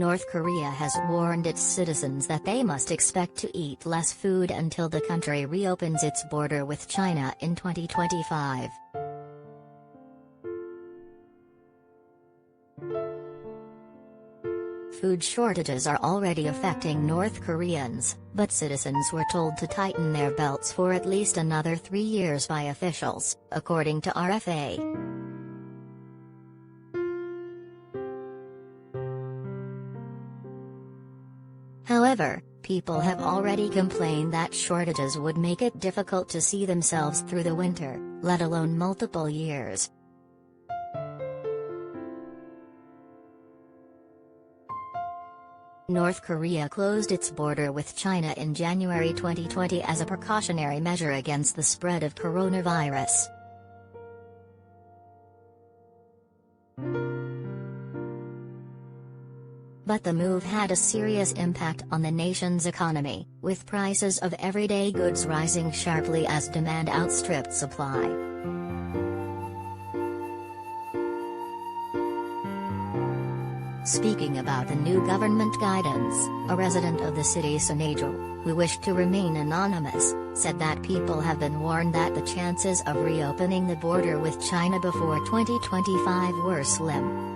North Korea has warned its citizens that they must expect to eat less food until the country reopens its border with China in 2025. Food shortages are already affecting North Koreans, but citizens were told to tighten their belts for at least another 3 years by officials, according to RFA. However, people have already complained that shortages would make it difficult to see themselves through the winter, let alone multiple years. North Korea closed its border with China in January 2020 as a precautionary measure against the spread of coronavirus. But the move had a serious impact on the nation's economy, with prices of everyday goods rising sharply as demand outstripped supply. Speaking about the new government guidance, a resident of the city Seonaiju, who wished to remain anonymous, said that people have been warned that the chances of reopening the border with China before 2025 were slim.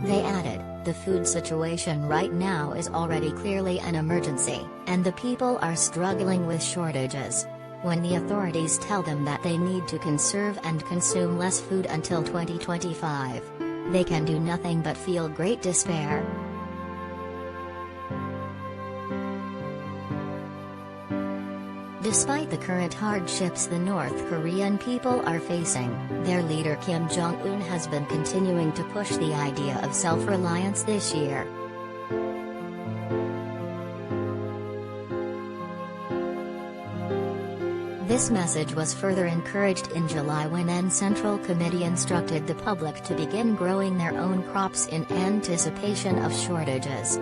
They added, "The food situation right now is already clearly an emergency, and the people are struggling with shortages. When the authorities tell them that they need to conserve and consume less food until 2025, they can do nothing but feel great despair." Despite the current hardships the North Korean people are facing, their leader Jong Un has been continuing to push the idea of self-reliance this year. This message was further encouraged in July when the Central Committee instructed the public to begin growing their own crops in anticipation of shortages.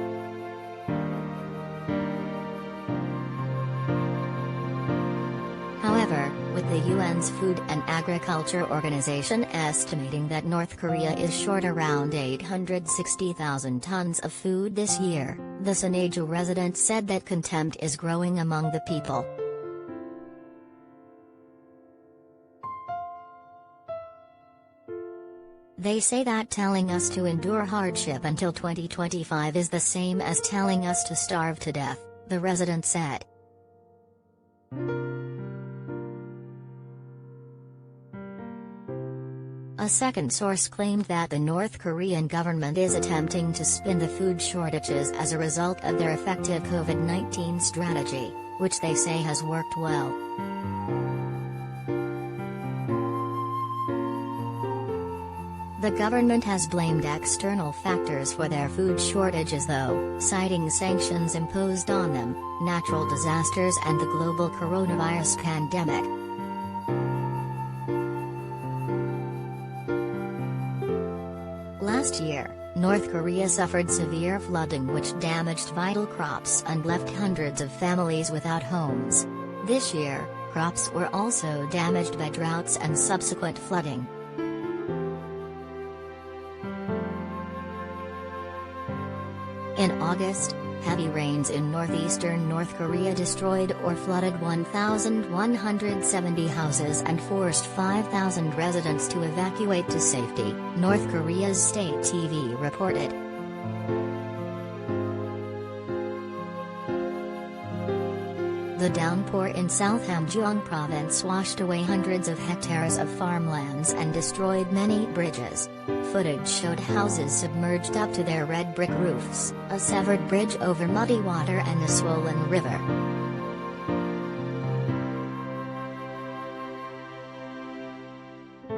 However, with the UN's Food and Agriculture Organization estimating that North Korea is short around 860,000 tons of food this year, the Seonaiju resident said that contempt is growing among the people. "They say that telling us to endure hardship until 2025 is the same as telling us to starve to death," the resident said. A second source claimed that the North Korean government is attempting to spin the food shortages as a result of their effective COVID-19 strategy, which they say has worked well. The government has blamed external factors for their food shortages though, citing sanctions imposed on them, natural disasters and the global coronavirus pandemic. Last year, North Korea suffered severe flooding which damaged vital crops and left hundreds of families without homes. This year, crops were also damaged by droughts and subsequent flooding. In August, heavy rains in northeastern North Korea destroyed or flooded 1,170 houses and forced 5,000 residents to evacuate to safety, North Korea's state TV reported. The downpour in South Hamgyong province washed away hundreds of hectares of farmlands and destroyed many bridges. Footage showed houses submerged up to their red brick roofs, a severed bridge over muddy water and a swollen river.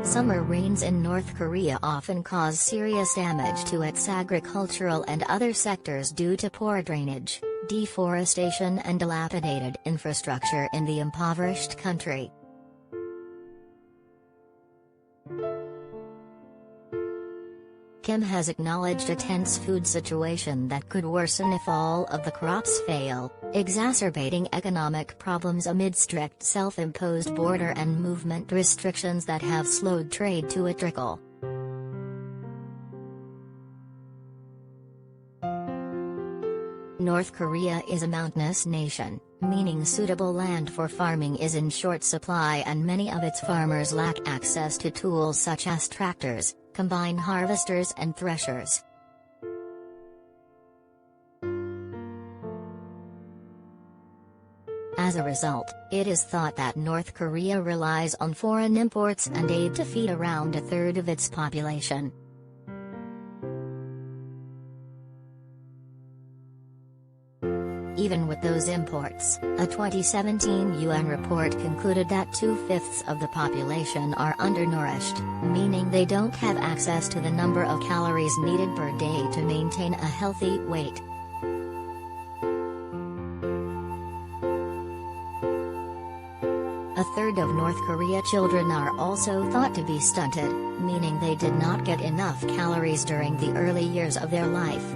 Summer rains in North Korea often cause serious damage to its agricultural and other sectors due to poor drainage, deforestation and dilapidated infrastructure in the impoverished country. Kim has acknowledged a tense food situation that could worsen if all of the crops fail, exacerbating economic problems amid strict self-imposed border and movement restrictions that have slowed trade to a trickle. North Korea is a mountainous nation, meaning suitable land for farming is in short supply and many of its farmers lack access to tools such as tractors, combine harvesters and threshers. As a result, it is thought that North Korea relies on foreign imports and aid to feed around a third of its population. Even with those imports, a 2017 UN report concluded that 2/5 of the population are undernourished, meaning they don't have access to the number of calories needed per day to maintain a healthy weight. A third of North Korea children are also thought to be stunted, meaning they did not get enough calories during the early years of their life.